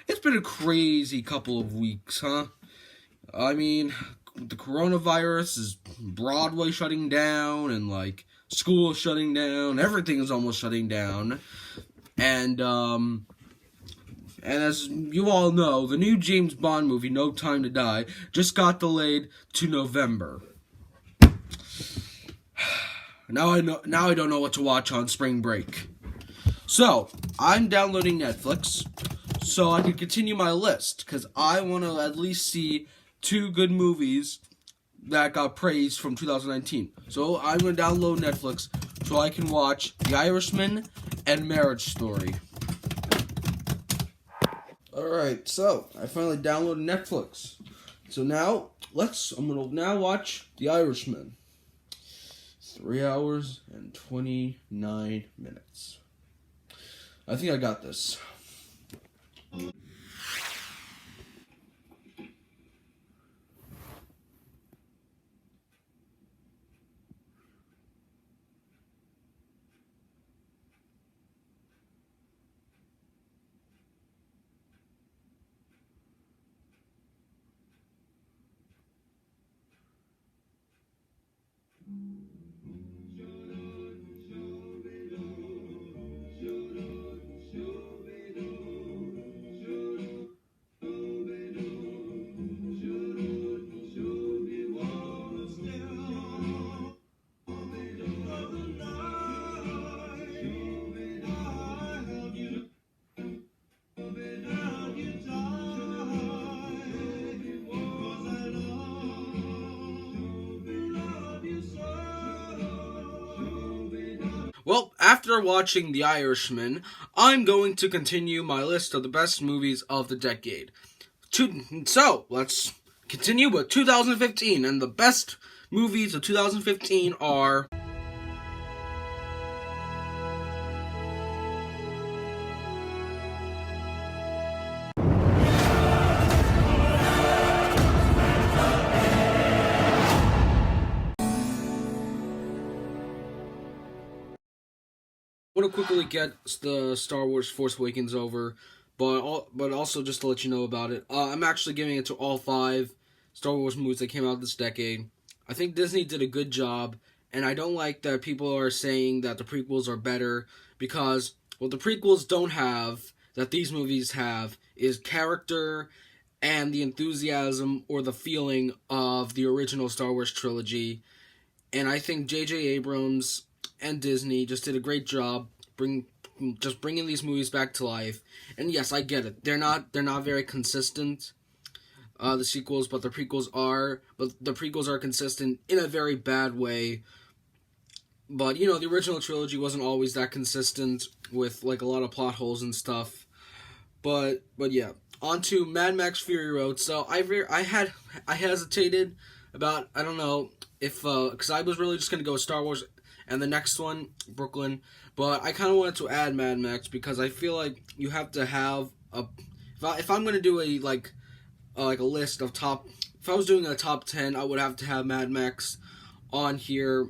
It's been a crazy couple of weeks, huh? I mean, the coronavirus is Broadway shutting down and school shutting down. Everything is almost shutting down. And as you all know, the new James Bond movie, No Time to Die, just got delayed to November. Now I don't know what to watch on spring break. So, I'm downloading Netflix so I can continue my list, because I want to at least see 2 good movies that got praised from 2019. So, I'm going to download Netflix so I can watch The Irishman and Marriage Story. Alright, so I finally downloaded Netflix. So now, I'm going to now watch The Irishman. 3 hours and 29 minutes. I think I got this. Well, after watching The Irishman, I'm going to continue my list of the best movies of the decade. So, let's continue with 2015, and the best movies of 2015 are... I want to quickly get the Star Wars Force Awakens over, but also just to let you know about it. I'm actually giving it to all 5 Star Wars movies that came out this decade. I think Disney did a good job, and I don't like that people are saying that the prequels are better, because what the prequels don't have, that these movies have, is character and the enthusiasm or the feeling of the original Star Wars trilogy. And I think J.J. Abrams and Disney just did a great job bringing these movies back to life. And yes, I get it. They're not very consistent, the sequels, but the prequels are. But the prequels are consistent in a very bad way. But the original trilogy wasn't always that consistent, with a lot of plot holes and stuff. But yeah, on to Mad Max Fury Road. So I hesitated about, I don't know if because I was really just gonna go with Star Wars and the next one, Brooklyn. But I kind of wanted to add Mad Max because I feel like you have to have a. If I'm gonna do a a list of top, if I was doing a top 10, I would have to have Mad Max on here.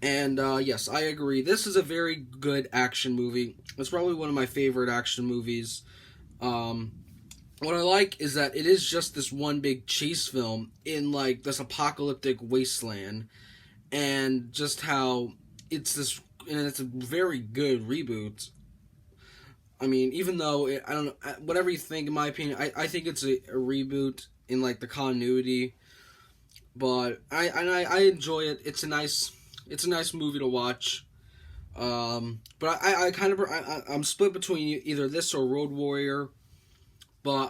And yes, I agree. This is a very good action movie. It's probably one of my favorite action movies. What I like is that it is just this one big chase film in this apocalyptic wasteland, and just how it's a very good reboot. I mean, even though I don't know, whatever you think, in my opinion, I think it's a reboot in the continuity, but I enjoy it. It's a nice movie to watch. But I'm split between either this or Road Warrior. But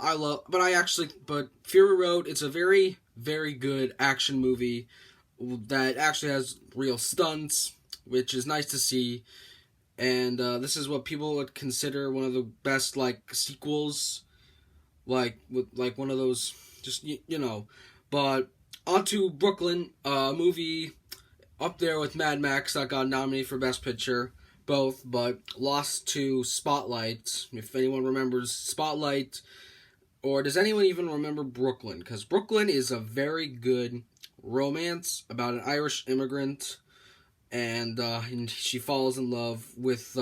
Fury Road, it's a very, very good action movie that actually has real stunts, which is nice to see. And this is what people would consider one of the best sequels, with one of those, just But onto Brooklyn, movie up there with Mad Max that got nominated for Best Picture, both, but lost to Spotlight. If anyone remembers Spotlight, or does anyone even remember Brooklyn? Because Brooklyn is a very good romance about an Irish immigrant, and she falls in love with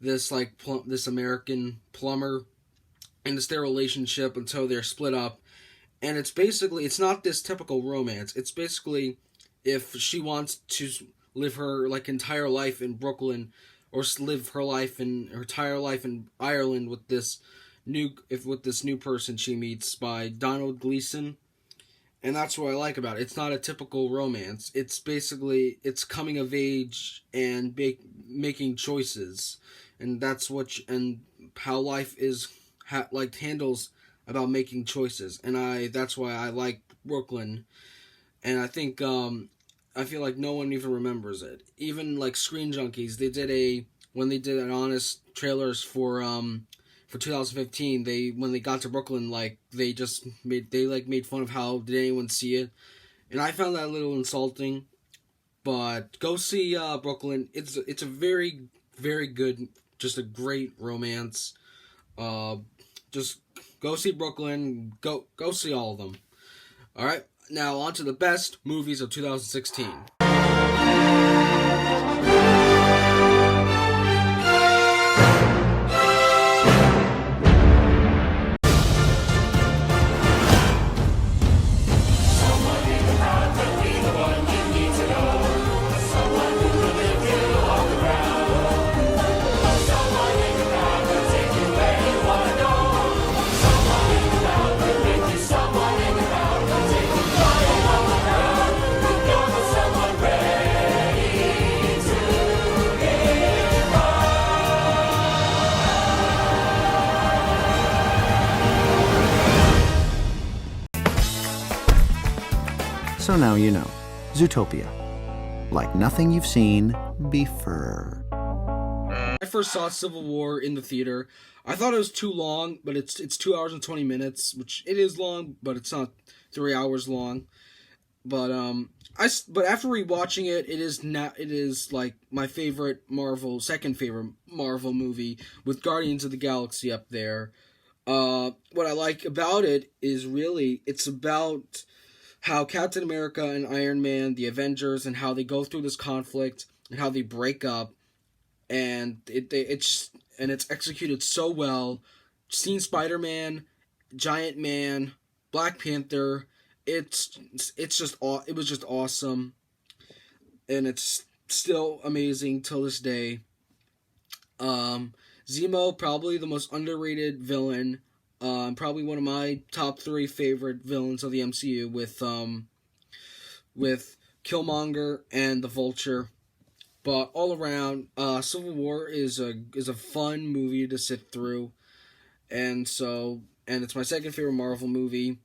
this this American plumber, and it's their relationship until they're split up. And it's not this typical romance. It's basically if she wants to live her entire life in Brooklyn, or live her entire life in Ireland with this new person she meets by Donald Gleason. And that's what I like about it. It's not a typical romance. It's coming of age and making choices, and and how life is handles about making choices. And that's why I like Brooklyn. And I feel like no one even remembers it. Even Screen Junkies, when they did an honest trailers for 2015, when they got to Brooklyn, they just made fun of how did anyone see it, and I found that a little insulting. But go see Brooklyn. It's a very, very good, just a great romance. Just go see Brooklyn. Go see all of them. All right, now on to the best movies of 2016. So now you know. Zootopia. Like nothing you've seen before. I first saw Civil War in the theater. I thought it was too long, but it's 2 hours and 20 minutes, which it is long, but it's not 3 hours long. But but after rewatching it, it is like my second favorite Marvel movie, with Guardians of the Galaxy up there. What I like about it is it's about how Captain America and Iron Man, the Avengers, and how they go through this conflict and how they break up, and it's executed so well. Seen Spider-Man, Giant Man, Black Panther. It was just awesome, and it's still amazing till this day. Zemo, probably the most underrated villain. Probably one of my top 3 favorite villains of the MCU, with Killmonger and the Vulture. But all around, Civil War is a fun movie to sit through, and it's my second favorite Marvel movie.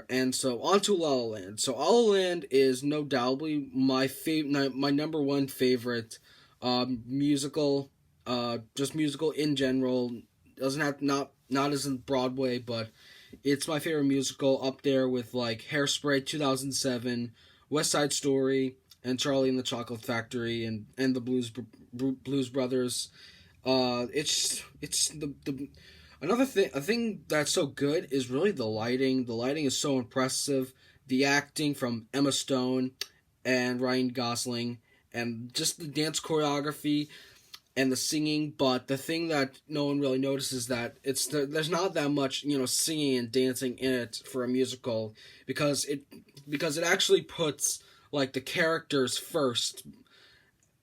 And so on to La La Land. So La La Land is no doubtly my number one favorite musical. Just musical in general. Doesn't have not as in Broadway, but it's my favorite musical, up there with Hairspray 2007, West Side Story, and Charlie and the Chocolate Factory, and the Blues Brothers. It's a thing that's so good is really the lighting. The lighting is so impressive. The acting from Emma Stone and Ryan Gosling, and just the dance choreography and the singing. But the thing that no one really notices that there's not that much singing and dancing in it for a musical, because it actually puts the characters first,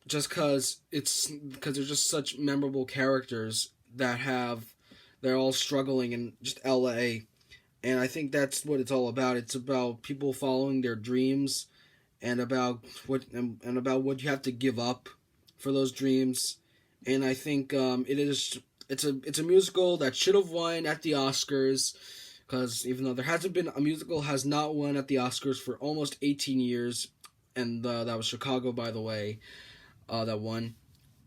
just because they're just such memorable characters they're all struggling in just LA. And I think that's what it's all about. It's about people following their dreams, and about what you have to give up for those dreams. And I think it's a musical that should have won at the Oscars, because even though there hasn't been a musical has not won at the Oscars for almost 18 years, and that was Chicago, by the way, that won.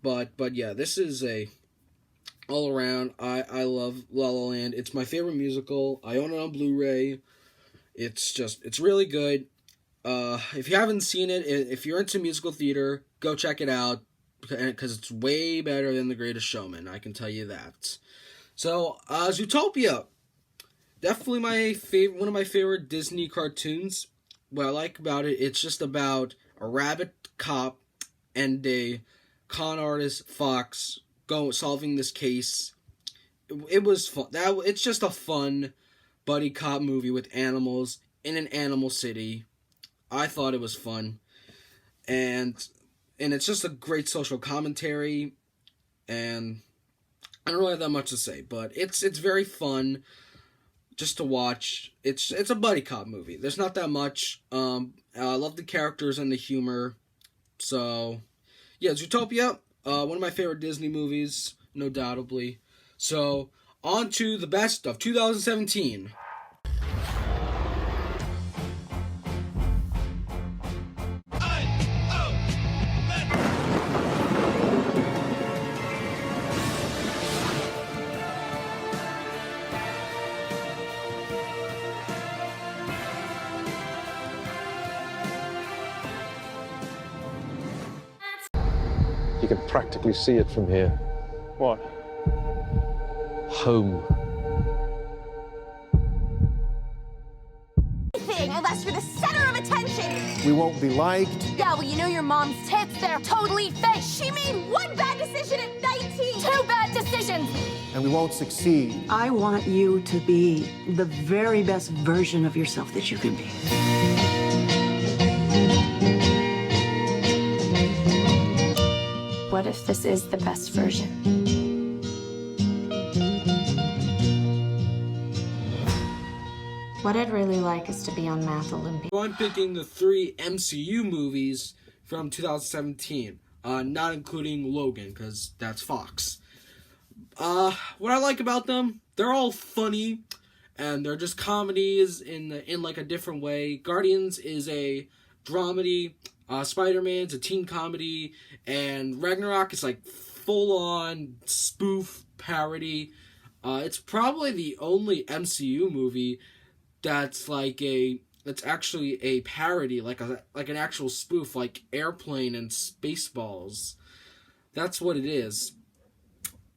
But yeah, this is all around, I love La La Land. It's my favorite musical. I own it on Blu-ray. It's really good. If you haven't seen it, if you're into musical theater, go check it out, because it's way better than The Greatest Showman, I can tell you that. So, Zootopia, definitely one of my favorite Disney cartoons. What I like about it, it's just about a rabbit cop and a con artist fox solving this case. It was fun. It's just a fun buddy cop movie with animals in an animal city. I thought it was fun, and it's just a great social commentary, and I don't really have that much to say, but it's very fun just to watch. It's a buddy cop movie. There's not that much. I love the characters and the humor. So, yeah, Zootopia, one of my favorite Disney movies, no doubtably. So, on to the best of 2017. You can practically see it from here. What? Home. Unless you're the center of attention. We won't be liked. Yeah, well, you know your mom's tits, they're totally fake. She made one bad decision at 19. Two bad decisions. And we won't succeed. I want you to be the very best version of yourself that you can be. What if this is the best version? What I'd really like is to be on Math Olympia. So I'm picking the 3 MCU movies from 2017, not including Logan, because that's Fox. What I like about them, they're all funny, and they're just comedies in like a different way. Guardians is a dramedy, Spider-Man's a teen comedy, and Ragnarok is like full-on spoof parody. It's probably the only MCU movie that's actually a parody, like an actual spoof, like Airplane and Spaceballs. That's what it is.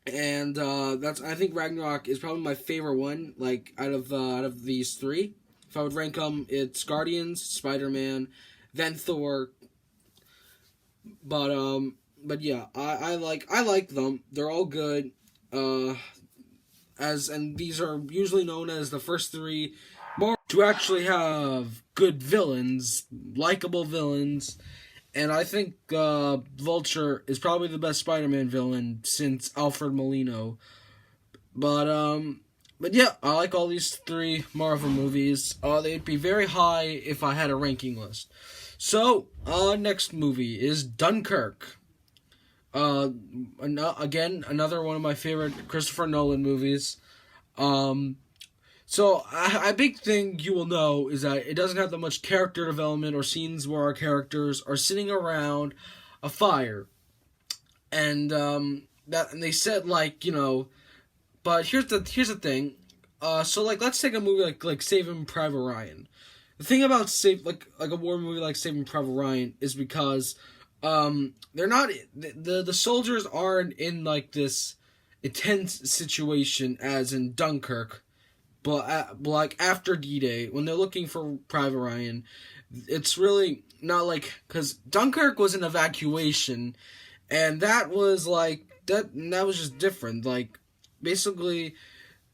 And I think Ragnarok is probably my favorite one, like out of these 3. If I would rank them, it's Guardians, Spider-Man, then Thor. But yeah, I like them. They're all good. And these are usually known as the first 3 more to actually have good villains, likable villains. And I think Vulture is probably the best Spider-Man villain since Alfred Molina. But yeah, I like all these 3 Marvel movies. They'd be very high if I had a ranking list. So, next movie is Dunkirk. Again, another one of my favorite Christopher Nolan movies. So, a big thing you will know is that it doesn't have that much character development or scenes where our characters are sitting around a fire. And they said, like, you know, but here's the thing. So, like, let's take a movie like Saving Private Ryan. The thing about like a war movie like Saving Private Ryan is because they're not the soldiers aren't in like this intense situation as in Dunkirk, but like after D-Day when they're looking for Private Ryan, it's really not like, because Dunkirk was an evacuation, and that was like that was just different. Like basically.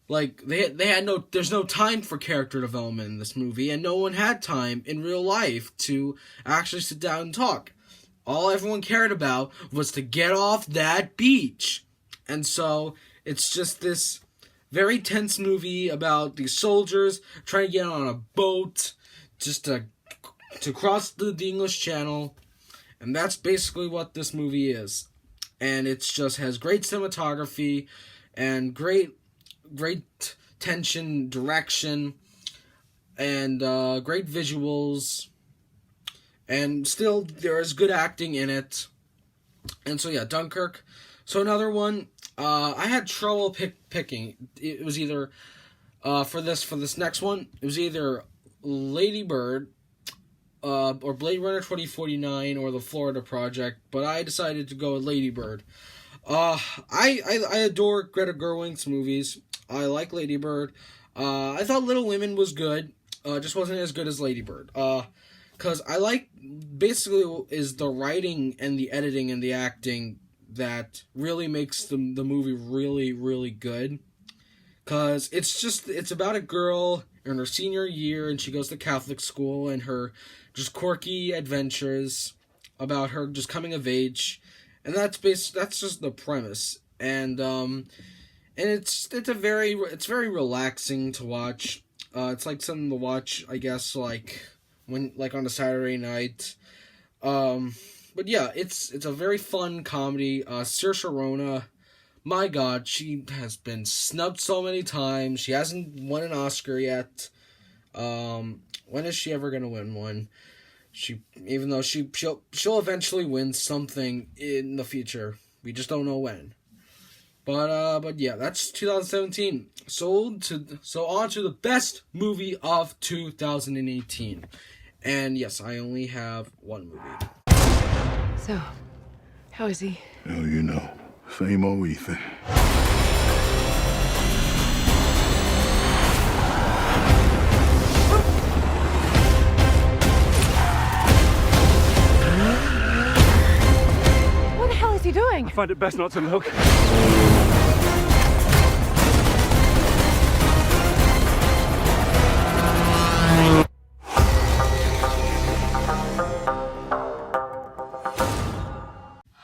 Like, they had there's no time for character development in this movie, and no one had time in real life to actually sit down and talk. All everyone cared about was to get off that beach. And so, it's just this very tense movie about these soldiers trying to get on a boat just to cross the English Channel. And that's basically what this movie is. And it just has great cinematography and great tension, direction, and great visuals, and still there is good acting in it. And so yeah, Dunkirk. So another one, I had trouble picking. It was either for this next one, it was either Lady Bird, or Blade Runner 2049, or The Florida Project, but I decided to go with Lady Bird. I adore Greta Gerwig's movies. I like Lady Bird. I thought Little Women was good. Just wasn't as good as Lady Bird. Because I like, basically, is the writing and the editing and the acting that really makes the movie really, really good. Because it's about a girl in her senior year, and she goes to Catholic school, and her just quirky adventures about her just coming of age, and that's just the premise. And it's very relaxing to watch. It's like something to watch, I guess, like on a Saturday night. But yeah, it's a very fun comedy. Saoirse Ronan, my God, she has been snubbed so many times. She hasn't won an Oscar yet. When is she ever gonna win one? Even though she'll eventually win something in the future. We just don't know when. But yeah, that's 2017. So on to the best movie of 2018. And yes, I only have one movie. So, how is he? Hell, you know, same old Ethan. What the hell is he doing? I find it best not to look.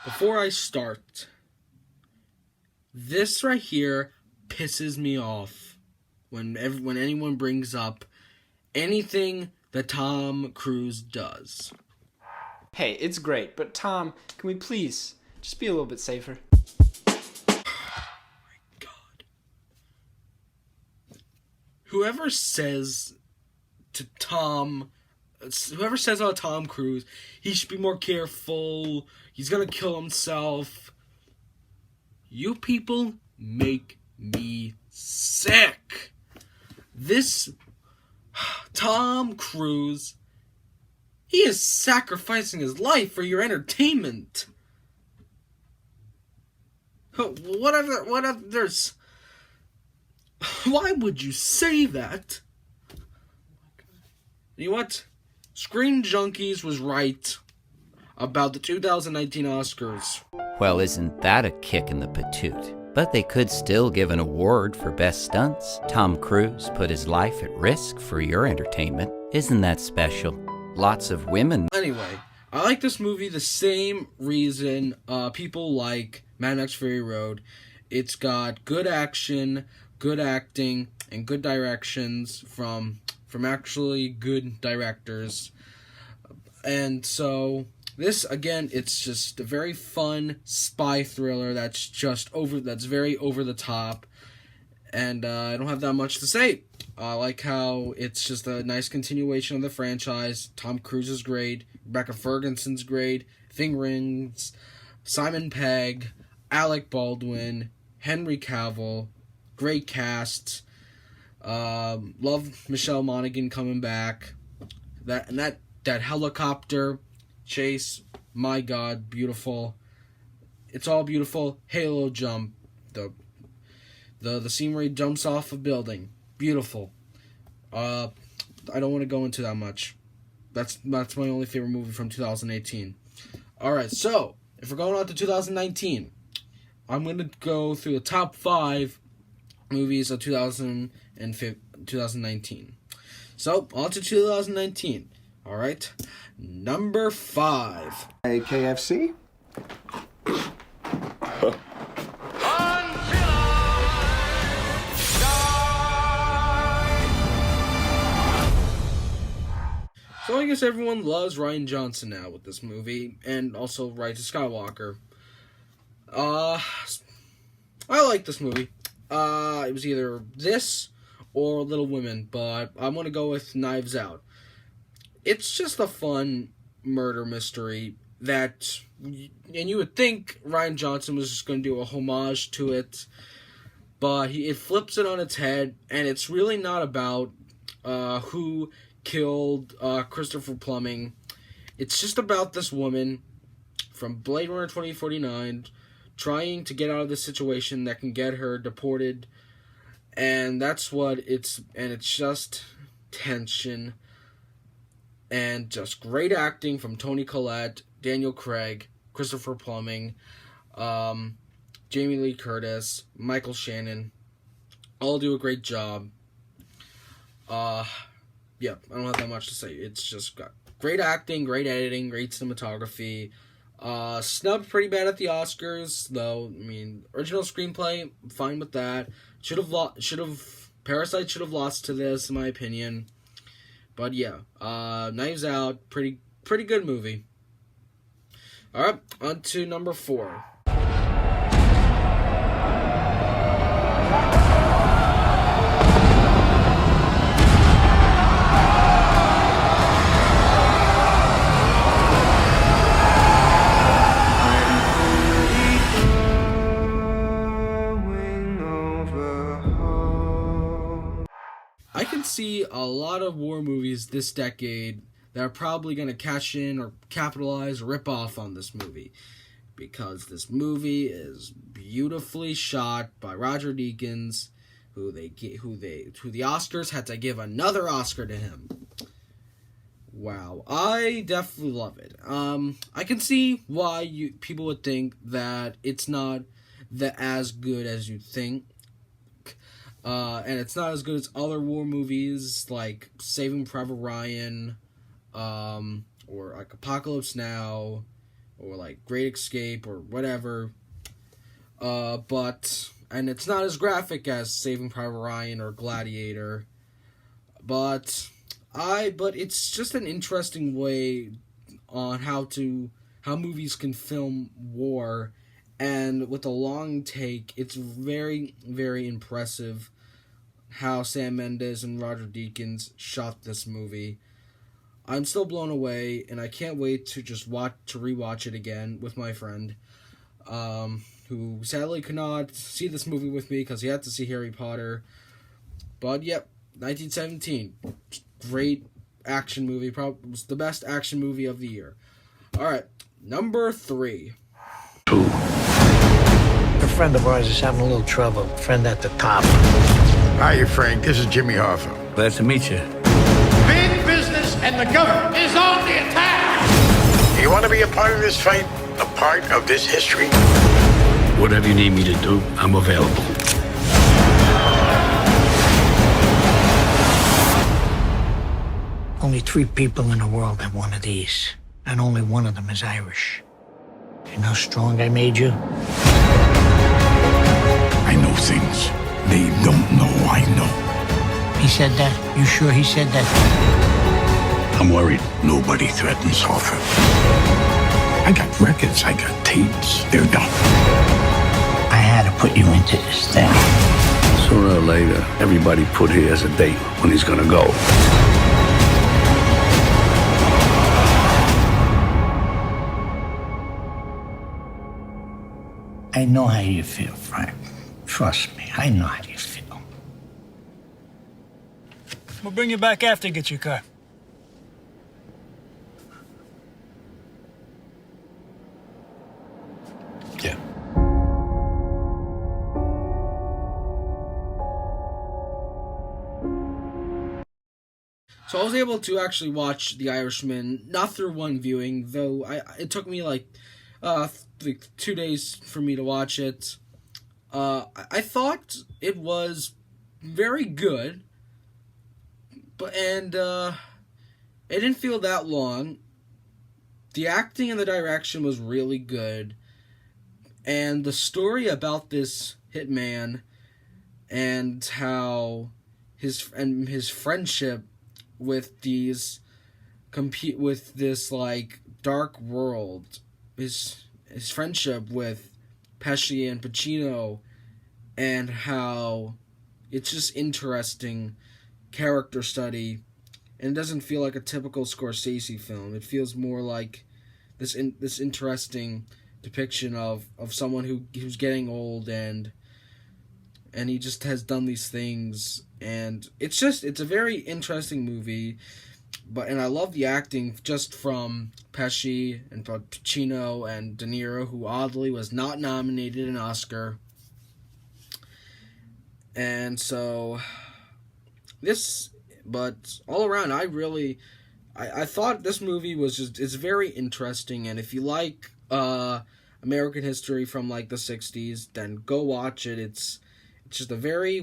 Before I start, this right here pisses me off when anyone brings up anything that Tom Cruise does. Hey, it's great, but Tom, can we please just be a little bit safer? Oh my God. Whoever says about Tom Cruise, he should be more careful, he's gonna kill himself. You people make me sick. This Tom Cruise, he is sacrificing his life for your entertainment. There's... Why would you say that? You know what? Screen Junkies was right about the 2019 Oscars. Well, isn't that a kick in the patoot? But they could still give an award for best stunts. Tom Cruise put his life at risk for your entertainment. Isn't that special? Lots of women. Anyway, I like this movie the same reason people like Mad Max Fury Road. It's got good action, good acting, and good directions from actually good directors. And so this, again, it's just a very fun spy thriller that's very over the top. And I don't have that much to say. I like how it's just a nice continuation of the franchise. Tom Cruise is great. Rebecca Ferguson's great. Ving Rhames, Simon Pegg, Alec Baldwin, Henry Cavill. Great cast. Love Michelle Monaghan coming back. That helicopter chase, my God, beautiful. It's all beautiful. Halo jump, the scene where he jumps off a building, beautiful. I don't want to go into that much. That's my only favorite movie from 2018. All right, so if we're going on to 2019, I'm gonna go through the top 5 movies of 2019. So, on to 2019. Alright, number 5. Hey, KFC? So I guess everyone loves Rian Johnson now with this movie, and also Rise of Skywalker. I like this movie. It was either this or Little Women, but I'm gonna go with Knives Out. It's just a fun murder mystery that, and you would think Rian Johnson was just gonna do a homage to it, but it flips it on its head, and it's really not about who killed Christopher Plummer. It's just about this woman from Blade Runner 2049 trying to get out of this situation that can get her deported, and that's what it's just tension and just great acting from Toni Collette, Daniel Craig, Christopher Plummer. Jamie Lee Curtis, Michael Shannon, all do a great job. Yeah, I don't have that much to say. It's just got great acting, great editing, great cinematography. Snubbed pretty bad at the Oscars, though. I mean, original screenplay, fine with that. Parasite should have lost to this, in my opinion. But yeah, Knives Out, pretty good movie. All right, on to number 4. I can see a lot of war movies this decade that are probably going to cash in or capitalize or rip off on this movie, because this movie is beautifully shot by Roger Deakins, who the Oscars had to give another Oscar to him. Wow, I definitely love it. I can see why people would think that it's not as good as you think. And it's not as good as other war movies like Saving Private Ryan, or like Apocalypse Now, or like Great Escape, or whatever. And it's not as graphic as Saving Private Ryan or Gladiator. But it's just an interesting way on how movies can film war. And with a long take, it's very, very impressive how Sam Mendes and Roger Deakins shot this movie. I'm still blown away, and I can't wait to just rewatch it again with my friend, who sadly could not see this movie with me because he had to see Harry Potter. But yep, 1917, great action movie. Probably was the best action movie of the year. All right, number 3. A friend of ours is having a little trouble. Friend at the top. Hiya, Frank. This is Jimmy Hoffa. Glad to meet you. Big business and the government is on the attack! You want to be a part of this fight? A part of this history? Whatever you need me to do, I'm available. Only 3 people in the world have one of these, and only one of them is Irish. You know how strong I made you? I know things they don't know I know. He said that? You sure he said that? I'm worried nobody threatens Hoffa. I got records, I got tapes. They're done. I had to put you into this thing. Sooner or later, everybody put here as a date when he's gonna go. I know how you feel, Frank. Trust me, I know how you feel. We'll bring you back after you get your car. Yeah. So I was able to actually watch The Irishman, not through one viewing, though it took me like 2 days for me to watch it. I thought it was very good, and it didn't feel that long. The acting and the direction was really good, and the story about this hitman and how his friendship with this like dark world, his friendship with Pesci and Pacino, and how it's just interesting character study, and it doesn't feel like a typical Scorsese film. It feels more like this interesting depiction of someone who's getting old, and he just has done these things, and it's a very interesting movie. And I love the acting just from Pesci and Pacino and De Niro, who oddly was not nominated an Oscar. And so but all around, I thought this movie it's very interesting. And if you like American history from like the 60s, then go watch it. It's just a very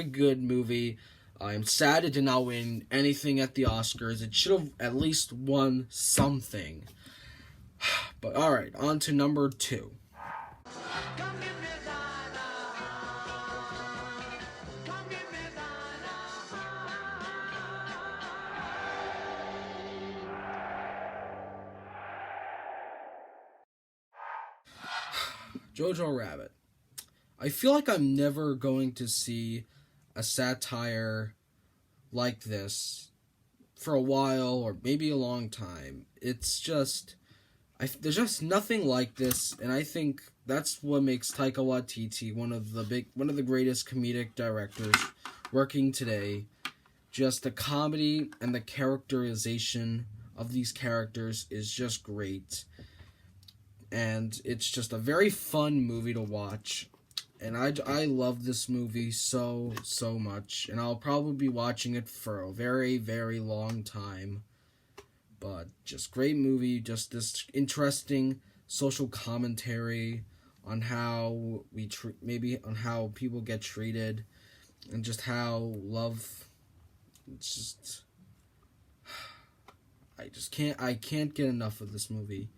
good movie. I'm sad it did not win anything at the Oscars. It should have at least won something. But alright, on to number 2. Jojo Rabbit. I feel like I'm never going to see a satire like this for a while, or maybe a long time. It's just, there's just nothing like this, and I think that's what makes Taika Waititi one of the greatest comedic directors working today. Just the comedy and the characterization of these characters is just great. And it's just a very fun movie to watch. And I love this movie so much. And I'll probably be watching it for a very, very long time. But just great movie. Just this interesting social commentary on how on how people get treated. And just how love... It's just... I can't get enough of this movie.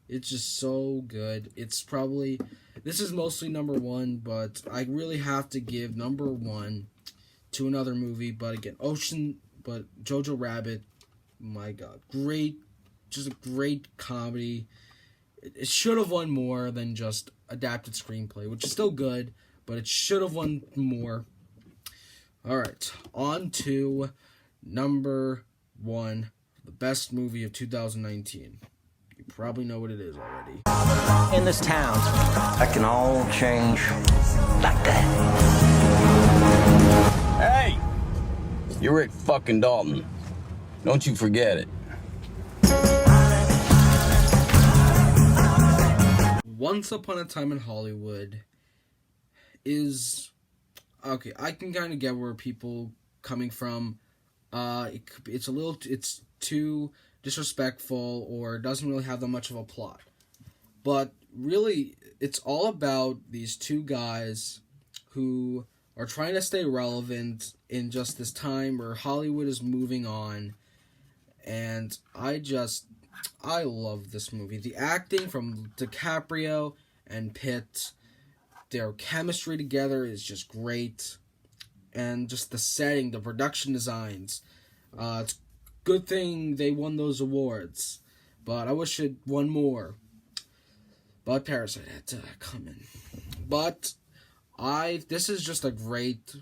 It's just so good. This is mostly number 1, but I really have to give number 1 to another movie. But again, Jojo Rabbit, my God, just a great comedy. It should have won more than just adapted screenplay, which is still good, but it should have won more. Alright, on to number 1, the best movie of 2019. You probably know what it is already. In this town, that can all change like that. Hey! You're Rick fucking Dalton. Don't you forget it. Once Upon a Time in Hollywood is... Okay, I can kind of get where people coming from. It's too disrespectful, or doesn't really have that much of a plot. But really, it's all about these two guys who are trying to stay relevant in just this time where Hollywood is moving on. And I love this movie. The acting from DiCaprio and Pitt, their chemistry together is just great. And just the setting, the production designs. It's good thing they won those awards, but I wish it won more. But Parasite had to come in. But this is just a great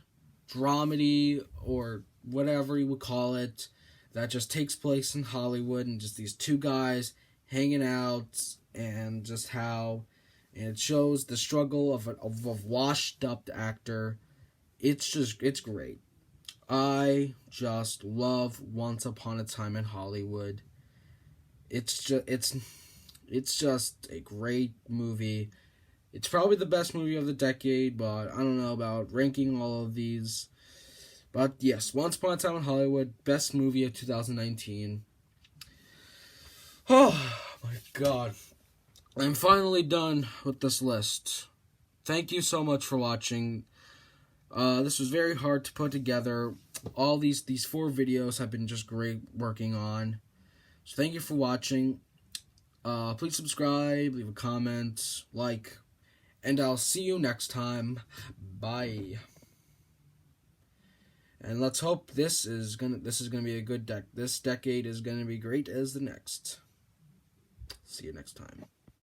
dramedy, or whatever you would call it, that just takes place in Hollywood, and just these two guys hanging out, and just how, and it shows the struggle of a washed up actor. It's great. I just love Once Upon a Time in Hollywood. It's just a great movie. It's probably the best movie of the decade, but I don't know about ranking all of these. But yes, Once Upon a Time in Hollywood, best movie of 2019. Oh my God. I'm finally done with this list. Thank you so much for watching. This was very hard to put together. All these 4 videos have been just great working on. So thank you for watching. Please subscribe, leave a comment, like, and I'll see you next time. Bye. And let's hope this is gonna be a good This decade is gonna be great as the next. See you next time.